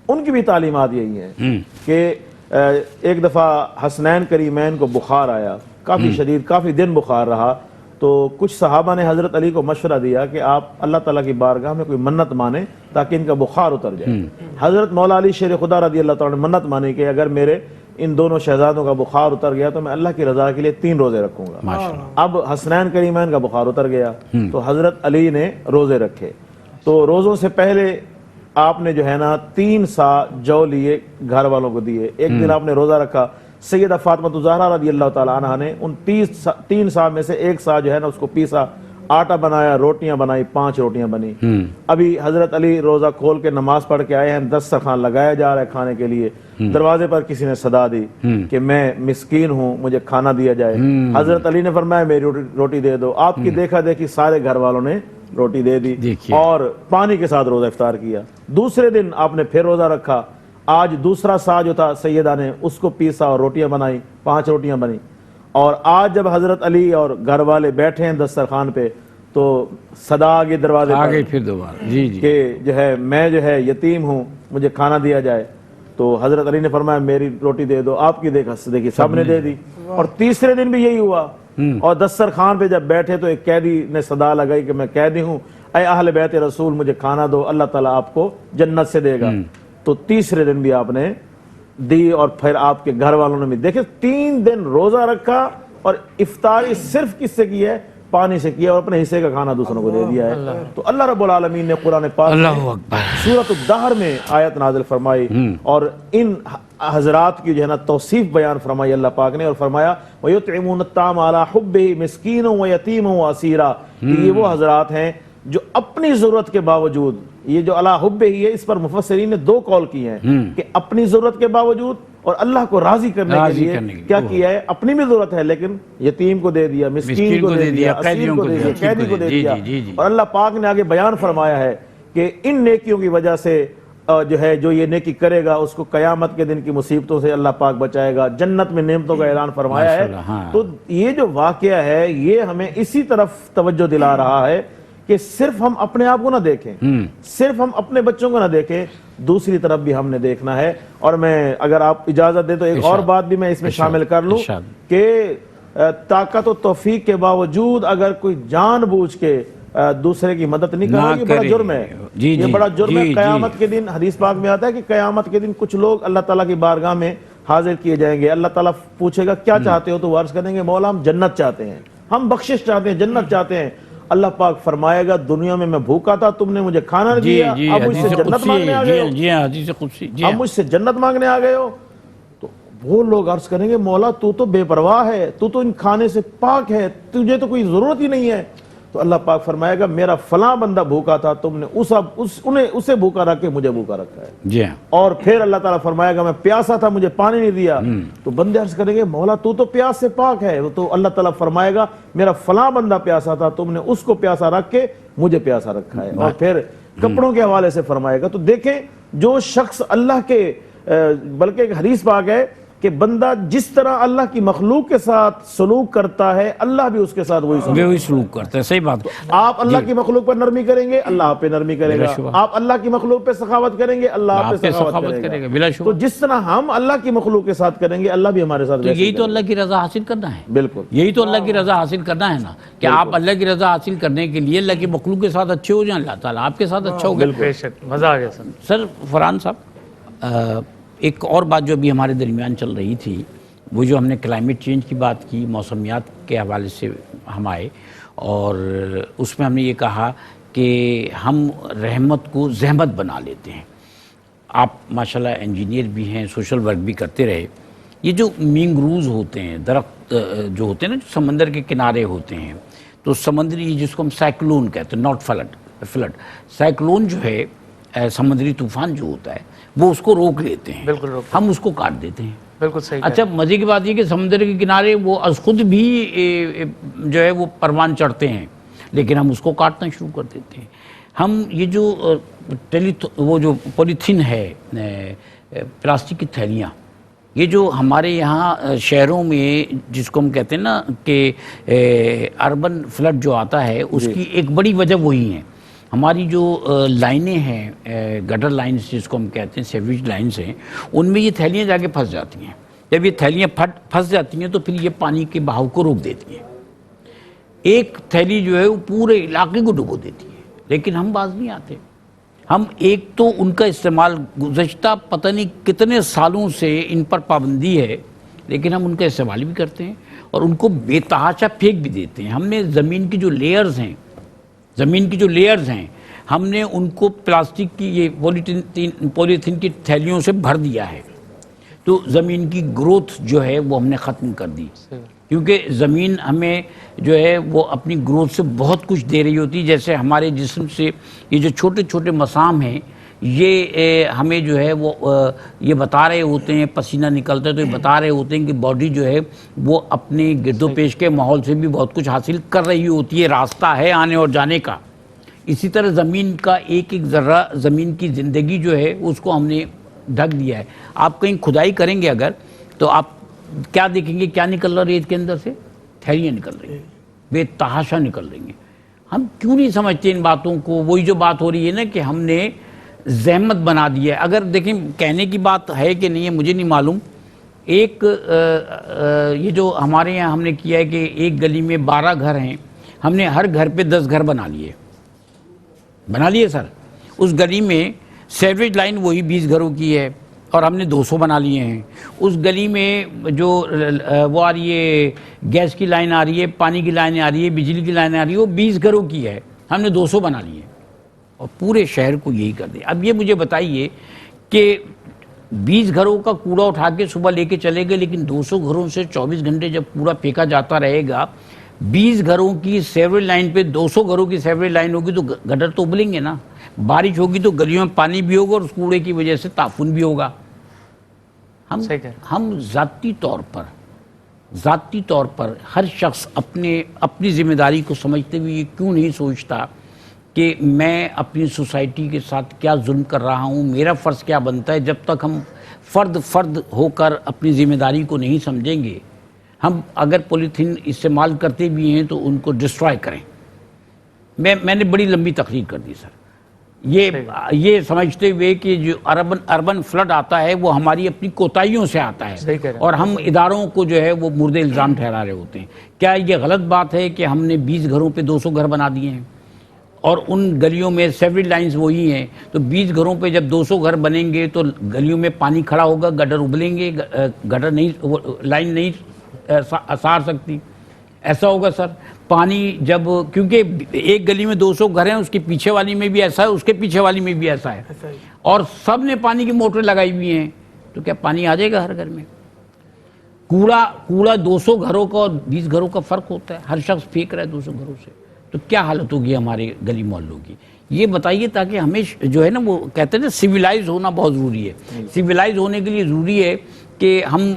ان کی بھی تعلیمات یہی ہیں کہ ایک دفعہ حسنین کریمین کو بخار آیا کافی شدید، کافی دن بخار رہا، تو کچھ صحابہ نے حضرت علی کو مشورہ دیا کہ آپ اللہ تعالیٰ کی بارگاہ میں کوئی منت مانیں تاکہ ان کا بخار اتر جائے۔ حضرت مولا علی شیر خدا رضی اللہ تعالیٰ نے منت مانی کہ اگر میرے ان دونوں شہزادوں کا بخار اتر گیا تو میں اللہ کی رضا کے لیے 3 روزے رکھوں گا۔ اب حسنین کریمین کا بخار اتر گیا تو حضرت علی نے روزے رکھے، تو روزوں سے پہلے آپ نے جو ہے نا 3 سا جو لیے گھر والوں کو دیے۔ ایک دن آپ نے روزہ رکھا، سیدہ فاطمہ الزہرا رضی اللہ تعالیٰ عنہ نے ان 3 سا میں سے 1 سا جو ہے نا اس کو پیسا، آٹا بنایا، روٹیاں بنائی، 5 روٹیاں بنی۔ ابھی حضرت علی روزہ کھول کے نماز پڑھ کے آئے ہیں، دسترخوان لگایا جا رہا ہے کھانے کے لیے، دروازے پر کسی نے صدا دی کہ میں مسکین ہوں، مجھے کھانا دیا جائے۔ حضرت علی نے فرمایا میری روٹی دے دو۔ آپ کی دیکھا دیکھی سارے گھر والوں نے روٹی دے دی اور پانی کے ساتھ روزہ افطار کیا۔ دوسرے دن آپ نے پھر روزہ رکھا، آج دوسرا سا جو تھا سیدہ نے اس کو پیسا اور روٹیاں بنائی، 5 روٹیاں بنی۔ اور آج جب حضرت علی اور گھر والے بیٹھے ہیں دسترخوان پہ تو صدا آگے دروازے پر پھر دوبارہ کہ جو ہے میں جو ہے یتیم ہوں، مجھے کھانا دیا جائے۔ تو حضرت علی نے فرمایا میری روٹی دے دو۔ آپ کی دیکھی سب نے دے دی۔ اور تیسرے دن بھی یہی ہوا، اور دسترخوان پہ جب بیٹھے تو ایک قیدی نے صدا لگائی کہ میں قیدی ہوں، اے اہل بیت رسول مجھے کھانا دو، اللہ تعالیٰ آپ کو جنت سے دے گا۔ تو تیسرے دن بھی آپ نے دی، اور پھر آپ کے گھر والوں نے بھی دیکھے 3 دن روزہ رکھا، اور افطاری صرف کس سے کی ہے؟ پانی سے کیا، اور اپنے حصے کا کھانا دوسروں کو دے دیا ہے۔ تو اللہ رب العالمین نے قرآن پاک میں سورۃ الدہر میں آیت نازل فرمائی اور ان حضرات کی جو ہے نا توصیف بیان فرمائی اللہ پاک نے، اور فرمایا وَيُطْعِمُونَ الطَّعَامَ عَلَىٰ حُبِّهِ مِسْكِينًا وَيَتِيمًا وَأَسِيرًا، کہ یہ وہ حضرات ہیں جو اپنی ضرورت کے باوجود، یہ جو علی حب ہی ہے، اس پر مفسرین نے 2 قول کیے ہیں کہ اپنی ضرورت کے باوجود اور اللہ کو راضی کرنے کے لیے کیا کیا ہے، اپنی بھی ضرورت ہے لیکن یتیم کو دے دیا، مسکین کو دے دیا، اسیر کو دے دیا، قیدی کو دے دیا۔ اور اللہ پاک نے آگے بیان فرمایا ہے کہ ان نیکیوں کی وجہ سے جو ہے جو یہ نیکی کرے گا اس کو قیامت کے دن کی مصیبتوں سے اللہ پاک بچائے گا، جنت میں نعمتوں کا اعلان فرمایا ہے۔ تو یہ جو واقعہ ہے یہ ہمیں اسی طرف توجہ دلا رہا ہے کہ صرف ہم اپنے آپ کو نہ دیکھیں، صرف ہم اپنے بچوں کو نہ دیکھیں، دوسری طرف بھی ہم نے دیکھنا ہے۔ اور میں اگر آپ اجازت دیں تو ایک اور بات بھی میں اس میں شامل کر لوں کہ طاقت و توفیق کے باوجود اگر کوئی جان بوجھ کے دوسرے کی مدد نہیں کرے، یہ بڑا جرم ہے، یہ بڑا جرم ہے۔ قیامت کے دن حدیث پاک میں آتا ہے کہ قیامت کے دن کچھ لوگ اللہ تعالیٰ کی بارگاہ میں حاضر کیے جائیں گے، اللہ تعالیٰ پوچھے گا کیا چاہتے ہو، تو وہ عرض کریں گے مولا ہم جنت چاہتے ہیں، ہم بخشش چاہتے ہیں، جنت چاہتے ہیں۔ اللہ پاک فرمائے گا دنیا میں بھوکا تھا، تم نے مجھے کھانا نہیں دیا، اب مجھ سے جنت مانگنے آ گئے ہو، اب مجھ سے جنت مانگنے آ گئے ہو۔ تو وہ لوگ عرض کریں گے مولا تو تو بے پرواہ ہے، تو تو ان کھانے سے پاک ہے، تجھے تو کوئی ضرورت ہی نہیں ہے۔ تو اللہ پاک فرمائے گا میرا فلاں بندہ بھوکا تھا، تم نے اسے بھوکا رکھ کے مجھے بھوکا رکھا ہے۔ اور پھر اللہ تعالیٰ فرمائے گا میں پیاسا تھا، مجھے پانی نہیں دیا۔ تو بندے عرض کریں گے مولا تو تو پیاس سے پاک ہے، تو اللہ تعالیٰ فرمائے گا میرا فلاں بندہ پیاسا تھا، تم نے اس کو پیاسا رکھ کے مجھے پیاسا رکھا ہے۔ اور پھر کپڑوں کے حوالے سے فرمائے گا۔ تو دیکھیں جو شخص اللہ کے بلکہ ایک حدیث پاک ہے کہ بندہ جس طرح اللہ کی مخلوق کے ساتھ سلوک کرتا ہے اللہ بھی اس کے ساتھ وہی سلوک کرتا ہے۔ صحیح بات۔ آپ اللہ کی مخلوق پر نرمی کریں گے اللہ آپ پہ نرمی کرے گا، آپ اللہ کی مخلوق پہ سخاوت کریں گے اللہ آپ پہ سخاوت کرے گا۔ تو جس طرح ہم اللہ کی مخلوق کے ساتھ کریں گے اللہ بھی ہمارے ساتھ۔ یہی تو اللہ کی رضا حاصل کرنا ہے۔ بالکل یہی تو اللہ کی رضا حاصل کرنا ہے نا، کہ آپ اللہ کی رضا حاصل کرنے کے لیے اللہ کی مخلوق کے ساتھ اچھے ہو جائیں، اللہ تعالیٰ آپ کے ساتھ اچھا ہو گیا۔ بے شک مزہ آ گیا سر فرحان صاحب، ایک اور بات جو ابھی ہمارے درمیان چل رہی تھی وہ جو ہم نے کلائمیٹ چینج کی بات کی، موسمیات کے حوالے سے ہم آئے، اور اس میں ہم نے یہ کہا کہ ہم رحمت کو زحمت بنا لیتے ہیں۔ آپ ماشاءاللہ انجینئر بھی ہیں، سوشل ورک بھی کرتے رہے۔ یہ جو مینگروز ہوتے ہیں، درخت جو ہوتے ہیں نا جو سمندر کے کنارے ہوتے ہیں، تو سمندری جس کو ہم سائیکلون کہتے ہیں، ناٹ فلڈ، سائیکلون جو ہے سمندری طوفان جو ہوتا ہے وہ اس کو روک لیتے ہیں، بالکل روک، ہم اس کو کاٹ دیتے ہیں۔ بالکل صحیح۔ اچھا مزے کی بات یہ کہ سمندر کے کنارے وہ از خود بھی جو ہے وہ پروان چڑھتے ہیں، لیکن ہم اس کو کاٹنا شروع کر دیتے ہیں۔ ہم یہ جو وہ جو پولیتھین ہے، پلاسٹک کی تھیلیاں، یہ جو ہمارے یہاں شہروں میں جس کو ہم کہتے ہیں نا کہ اربن فلڈ جو آتا ہے اس کی ایک بڑی وجہ وہی ہے۔ ہماری جو لائنیں ہیں، گٹر لائنز جس کو ہم کہتے ہیں، سیویج لائنز ہیں، ان میں یہ تھیلیاں جا کے پھنس جاتی ہیں۔ جب یہ تھیلیاں پھنس جاتی ہیں تو پھر یہ پانی کے بہاؤ کو روک دیتی ہیں. ایک تھیلی جو ہے وہ پورے علاقے کو ڈبو دیتی ہے, لیکن ہم باز نہیں آتے. ہم ایک تو ان کا استعمال گزشتہ پتہ نہیں کتنے سالوں سے ان پر پابندی ہے, لیکن ہم ان کا استعمال بھی کرتے ہیں اور ان کو بے تحاشا پھینک بھی دیتے ہیں. ہم نے زمین کی جو لیئرز ہیں ہم نے ان کو پلاسٹک کی یہ پولیتھین کی تھیلیوں سے بھر دیا ہے, تو زمین کی گروتھ جو ہے وہ ہم نے ختم کر دی, کیونکہ زمین ہمیں جو ہے وہ اپنی گروتھ سے بہت کچھ دے رہی ہوتی ہے. جیسے ہمارے جسم سے یہ جو چھوٹے چھوٹے مسام ہیں یہ ہمیں جو ہے وہ یہ بتا رہے ہوتے ہیں, پسینہ نکلتا ہے تو یہ بتا رہے ہوتے ہیں کہ باڈی جو ہے وہ اپنے گرد و پیش کے ماحول سے بھی بہت کچھ حاصل کر رہی ہوتی ہے, راستہ ہے آنے اور جانے کا. اسی طرح زمین کا ایک ایک ذرہ, زمین کی زندگی جو ہے اس کو ہم نے ڈھک دیا ہے. آپ کہیں کھدائی کریں گے اگر تو آپ کیا دیکھیں گے, کیا نکل رہا ریت کے اندر سے؟ تھیلیاں نکل رہی ہیں, بے تحاشا نکل رہی ہیں. ہم کیوں نہیں سمجھتے ان باتوں کو؟ وہی جو بات ہو رہی ہے نا کہ ہم نے زحمت بنا دی ہے. اگر دیکھیں کہنے کی بات ہے کہ نہیں ہے مجھے نہیں معلوم. ایک یہ جو ہمارے یہاں ہم نے کیا ہے کہ ایک گلی میں 12 گھر ہیں, ہم نے ہر گھر پہ 10 گھر بنا لیے سر. اس گلی میں سیوریج لائن وہی 20 گھروں کی ہے اور ہم نے 200 بنا لیے ہیں. اس گلی میں جو وہ آ رہی ہے گیس کی لائن آ رہی ہے, پانی کی لائن آ رہی ہے, بجلی کی لائن آ رہی ہے, وہ 20 گھروں کی ہے, ہم نے 200 بنا لیے اور پورے شہر کو یہی کر دیا. اب یہ مجھے بتائیے کہ 20 گھروں کا کوڑا اٹھا کے صبح لے کے چلے گئے, لیکن 200 گھروں سے 24 گھنٹے جب کوڑا پھینکا جاتا رہے گا, 20 گھروں کی سیوریج لائن پہ 200 گھروں کی سیوریج لائن ہوگی تو گٹر تو ابلیں گے نا. بارش ہوگی تو گلیوں میں پانی بھی ہوگا اور اس کوڑے کی وجہ سے تعفن بھی ہوگا. ہم ذاتی طور پر ہر شخص اپنی ذمہ داری کو سمجھتے ہوئے یہ کیوں نہیں سوچتا کہ میں اپنی سوسائٹی کے ساتھ کیا ظلم کر رہا ہوں, میرا فرض کیا بنتا ہے. جب تک ہم فرد ہو کر اپنی ذمہ داری کو نہیں سمجھیں گے, ہم اگر پولیتھین استعمال کرتے بھی ہیں تو ان کو ڈسٹرائے کریں. میں نے بڑی لمبی تقریر کر دی سر, یہ سمجھتے ہوئے کہ جو اربن فلڈ آتا ہے وہ ہماری اپنی کوتاہیوں سے آتا ہے اور ہم اداروں کو جو ہے وہ مورد الزام ٹھہرا رہے ہوتے ہیں. کیا یہ غلط بات ہے کہ ہم نے 20 گھروں پہ 200 گھر بنا دیے ہیں اور ان گلیوں میں سیوریج لائنز وہی ہیں, تو 20 گھروں پہ جب 200 گھر بنیں گے تو گلیوں میں پانی کھڑا ہوگا, گٹر ابلیں گے, گٹر نہیں, لائن نہیں سار سکتی. ایسا ہوگا سر. پانی جب, کیونکہ ایک گلی میں 200 گھر ہیں, اس کے پیچھے والی میں بھی ایسا ہے, اس کے پیچھے والی میں بھی ایسا ہے, اور سب نے پانی کی موٹر لگائی ہوئی ہیں, تو کیا پانی آ جائے گا ہر گھر میں؟ کوڑا 200 گھروں کا اور 20 گھروں کا فرق ہوتا ہے, ہر شخص پھینک رہا ہے 200 گھروں سے, تو کیا حالت ہوگی ہمارے گلی محلوں کی؟ یہ بتائیے, تاکہ ہمیں جو ہے نا وہ کہتے ہیں نا سویلائز ہونا بہت ضروری ہے. سویلائز ہونے کے لیے ضروری ہے کہ ہم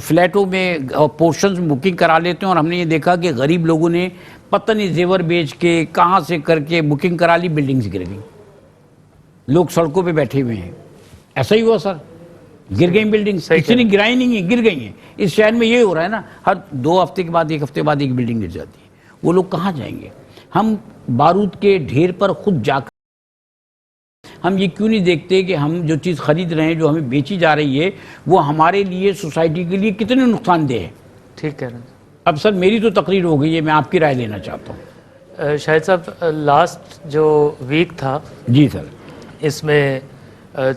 فلیٹوں میں پورشنز بکنگ کرا لیتے ہیں, اور ہم نے یہ دیکھا کہ غریب لوگوں نے پتہ نہیں زیور بیچ کے کہاں سے کر کے بکنگ کرا لی, بلڈنگز گر گئیں, لوگ سڑکوں پہ بیٹھے ہوئے ہیں. ایسا ہی ہوا سر, گر گئیں بلڈنگز, کسی نے گرائی نہیں ہیں, گر گئی ہیں. اس شہر میں یہ ہو رہا ہے نا, ہر 2 ہفتے کے بعد 1 ہفتے بعد ایک بلڈنگ گر جاتی ہے. وہ لوگ کہاں جائیں گے؟ ہم بارود کے ڈھیر پر خود جا کر ہم یہ کیوں نہیں دیکھتے کہ ہم جو چیز خرید رہے ہیں, جو ہمیں بیچی جا رہی ہے, وہ ہمارے لیے, سوسائٹی کے لیے کتنے نقصان دہ ہے؟ ٹھیک کہہ رہے ہیں. اب سر میری تو تقریر ہو گئی ہے, میں آپ کی رائے لینا چاہتا ہوں. شاہد صاحب, لاسٹ جو ویک تھا, جی سر, اس میں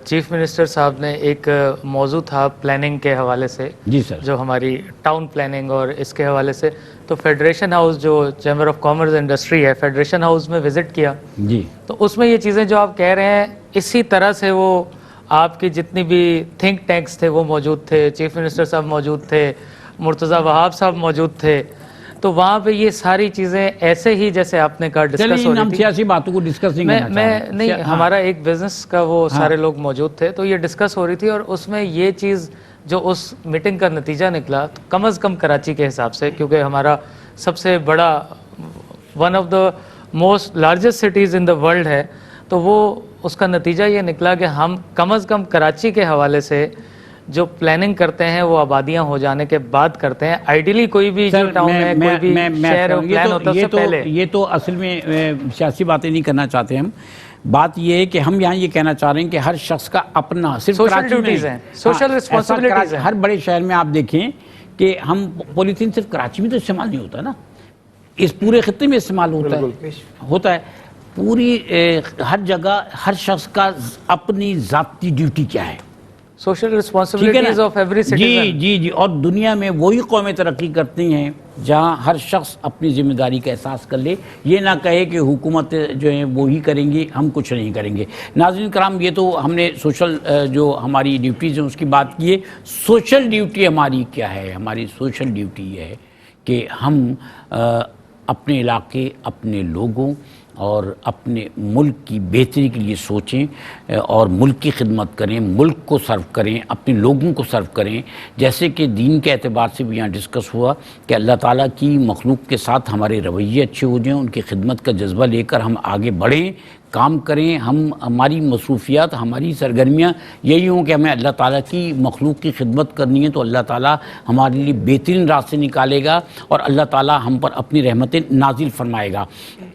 چیف منسٹر صاحب نے ایک موضوع تھا پلاننگ کے حوالے سے, جی سر, جو ہماری ٹاؤن پلاننگ اور اس کے حوالے سے, تو فیڈریشن ہاؤس جو چیمبر آف کامرس انڈسٹری ہے, فیڈریشن ہاؤس میں وزٹ کیا. جی, تو اس میں یہ چیزیں جو آپ کہہ رہے ہیں, اسی طرح سے وہ آپ کی جتنی بھی تھنک ٹینکس تھے وہ موجود تھے, چیف منسٹر صاحب موجود تھے, مرتضیٰ وہاب صاحب موجود تھے, تو وہاں پہ یہ ساری چیزیں ایسے ہی جیسے آپ نے کہا ڈسکس ہو رہی تھی. سیاسی باتوں کو ڈسکس نہیں کرنا میں نہیں, ہمارا ایک بزنس کا وہ سارے لوگ موجود تھے, تو یہ ڈسکس ہو رہی تھی, اور اس میں یہ چیز جو اس میٹنگ کا نتیجہ نکلا, تو کم از کم کراچی کے حساب سے, کیونکہ ہمارا سب سے بڑا one of the most largest cities in the world ہے, تو وہ اس کا نتیجہ یہ نکلا کہ ہم کم از کم کراچی کے حوالے سے جو پلاننگ کرتے ہیں وہ آبادیاں ہو جانے کے بعد کرتے ہیں. آئیڈیلی کوئی بھی جو ٹاؤن ہے, کوئی بھی شہر پلان ہوتا ہے اس سے پہلے. یہ تو اصل میں سیاسی باتیں نہیں کرنا چاہتے ہم. بات یہ ہے کہ ہم یہاں یہ کہنا چاہ رہے ہیں کہ ہر شخص کا اپنا صرف Social کراچی میں duties ہیں, social responsibilities ہیں. ہر بڑے شہر میں آپ دیکھیں کہ ہم پولیتھین صرف کراچی میں تو استعمال نہیں ہوتا نا, اس پورے خطے میں استعمال ہوتا ہے پوری ہر جگہ. ہر شخص کا اپنی ذاتی ڈیوٹی کیا ہے, social responsibilities of every citizen. جی اور دنیا میں وہی قومیں ترقی کرتی ہیں جہاں ہر شخص اپنی ذمہ داری کا احساس کر لے, یہ نہ کہے کہ حکومت جو ہیں وہی کریں گی, ہم کچھ نہیں کریں گے. ناظرین کرام, یہ تو ہم نے سوشل جو ہماری ڈیوٹیز ہیں اس کی بات کی ہے. سوشل ڈیوٹی ہماری کیا ہے؟ ہماری سوشل ڈیوٹی یہ ہے کہ ہم اپنے علاقے, اپنے لوگوں اور اپنے ملک کی بہتری کے لیے سوچیں اور ملک کی خدمت کریں, ملک کو سرو کریں, اپنے لوگوں کو سرو کریں. جیسے کہ دین کے اعتبار سے بھی یہاں ڈسکس ہوا کہ اللہ تعالیٰ کی مخلوق کے ساتھ ہمارے رویے اچھے ہو جائیں, ان کی خدمت کا جذبہ لے کر ہم آگے بڑھیں, کام کریں. ہماری مصروفیات, ہماری سرگرمیاں یہی ہوں کہ ہمیں اللہ تعالیٰ کی مخلوق کی خدمت کرنی ہے, تو اللہ تعالیٰ ہمارے لیے بہترین راستے نکالے گا اور اللہ تعالیٰ ہم پر اپنی رحمتیں نازل فرمائے گا.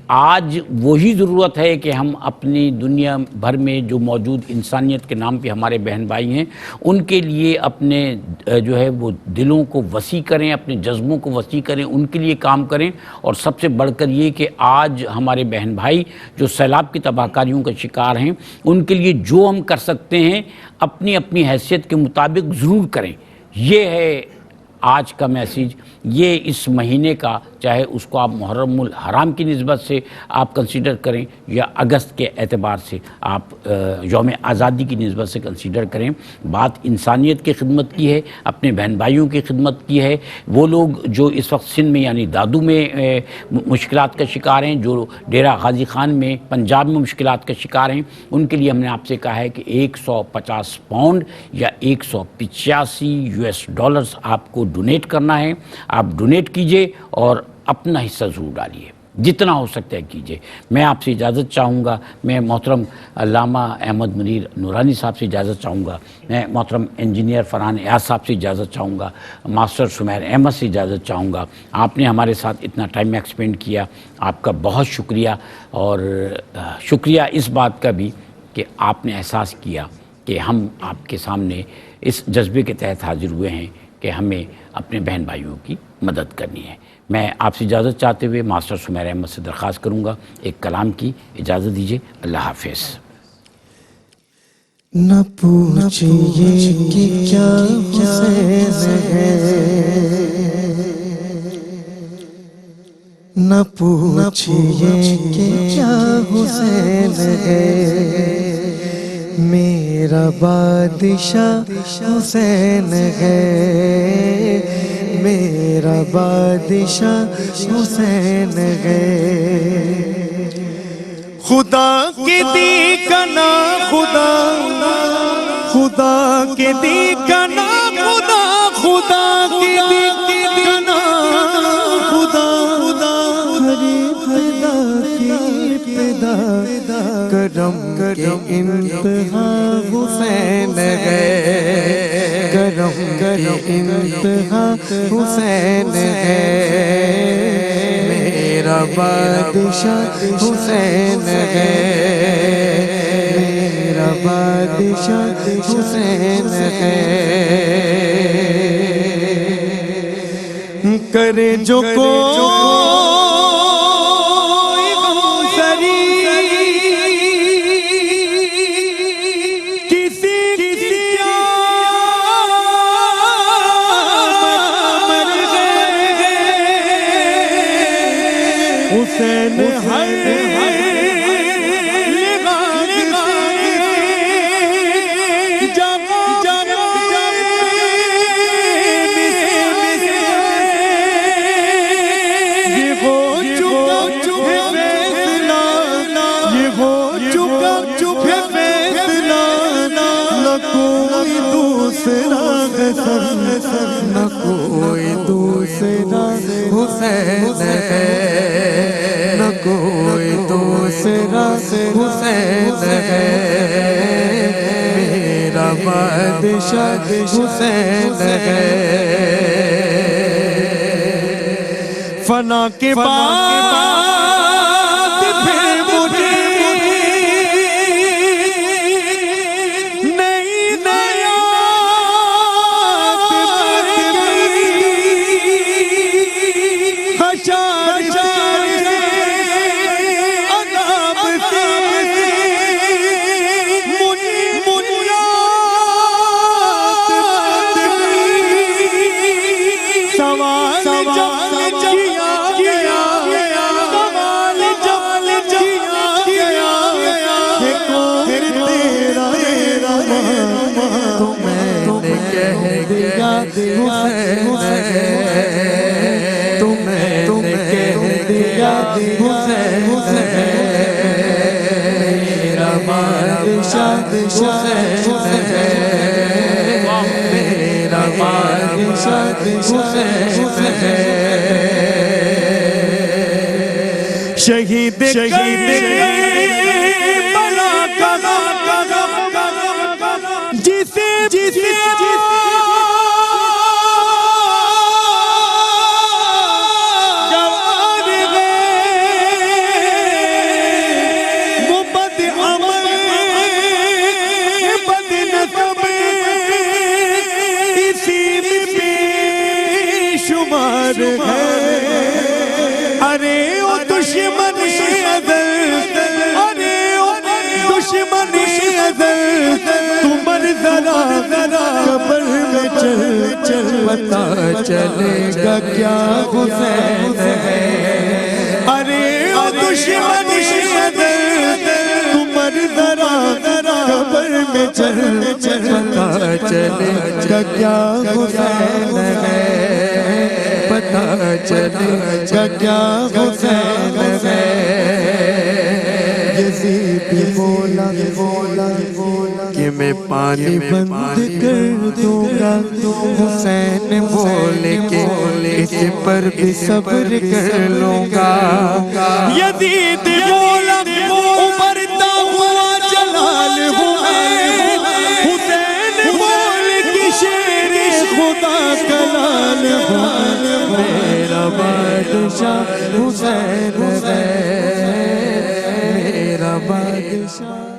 آج وہی ضرورت ہے کہ ہم اپنی دنیا بھر میں جو موجود انسانیت کے نام پہ ہمارے بہن بھائی ہیں, ان کے لیے اپنے جو ہے وہ دلوں کو وسیع کریں, اپنے جذبوں کو وسیع کریں, ان کے لیے کام کریں. اور سب سے بڑھ کر یہ کہ آج ہمارے بہن بھائی جو سیلاب کی تباہ کاریوں کا شکار ہیں, ان کے لیے جو ہم کر سکتے ہیں اپنی اپنی حیثیت کے مطابق ضرور کریں. یہ ہے آج کا میسیج. یہ اس مہینے کا, چاہے اس کو آپ محرم الحرام کی نسبت سے آپ کنسیڈر کریں یا اگست کے اعتبار سے آپ یوم آزادی کی نسبت سے کنسیڈر کریں, بات انسانیت کی خدمت کی ہے, اپنے بہن بھائیوں کی خدمت کی ہے. وہ لوگ جو اس وقت سندھ میں یعنی دادو میں مشکلات کا شکار ہیں, جو ڈیرہ غازی خان میں پنجاب میں مشکلات کا شکار ہیں, ان کے لیے ہم نے آپ سے کہا ہے کہ 150 پاؤنڈ یا 185 US ڈالرز آپ کو ڈونیٹ کرنا ہے. آپ ڈونیٹ کیجئے اور اپنا حصہ ضرور ڈالیے, جتنا ہو سکتا ہے کیجئے. میں آپ سے اجازت چاہوں گا, میں محترم علامہ احمد منیر نورانی صاحب سے اجازت چاہوں گا, میں محترم انجینئر فرحان ایاز صاحب سے اجازت چاہوں گا, ماسٹر سمیر احمد سے اجازت چاہوں گا. آپ نے ہمارے ساتھ اتنا ٹائم ایکسپینڈ کیا, آپ کا بہت شکریہ. اور شکریہ اس بات کا بھی کہ آپ نے احساس کیا کہ ہم آپ کے سامنے اس جذبے کے تحت حاضر ہوئے ہیں کہ ہمیں اپنے بہن بھائیوں کی مدد کرنی ہے. میں آپ سے اجازت چاہتے ہوئے ماسٹر سمیر احمد سے درخواست کروں گا ایک کلام کی اجازت دیجیے. اللہ حافظ. نہ پوچھئے کہ کیا حسین ہے, نہ پوچھئے کہ کیا حسین ہے, میرا بادشاہ حسین ہے, میرا بادشاہ حسین ہے. خدا کے دی کا نام خدا, خدا کے دی کا نام خدا, خدا کے دی کا نام خدا, کرم کے انتہا حسین ہے, کرم کے انتہا حسین ہے, میرا بادشاہ حسین ہے, میرا بادشاہ حسین ہے. کرے جو کو نہ کوئی دوسرا حسین ہے, نہ کوئی دوسرا حسین ہے, میرا بادشاہ حسین ہے. فنا کے بعد پھر مجھے حسین تمہیں کہہ دیا حسین میرا بادشاہ حسین میرا بادشاہ حسین شہید بلا کا جسے جوان گئے وہ بد عمل بد نسب اسی میں بے شمار ہے ارے او دشمن ازل ارے او دشمن ازل تمہر ذرا قبر میں چل پتا چلے گا کیا حسین ہے ارے او دشمن ازل تمہر ذرا قبر میں چل پتا چلے گا کیا حسین ہے پتا چلے گا کیا حسین ہے یزید بھی بولا کہ میں پانی بند کر دوں گا حسین بولے کہ اس پر بھی صبر کر لوں گا یزید بولا ابھرتا ہوا جلال ہوں حسین بولے کہ شیر خدا کلال ہوں میرا بادشاہ حسین ہے میرا بادشاہ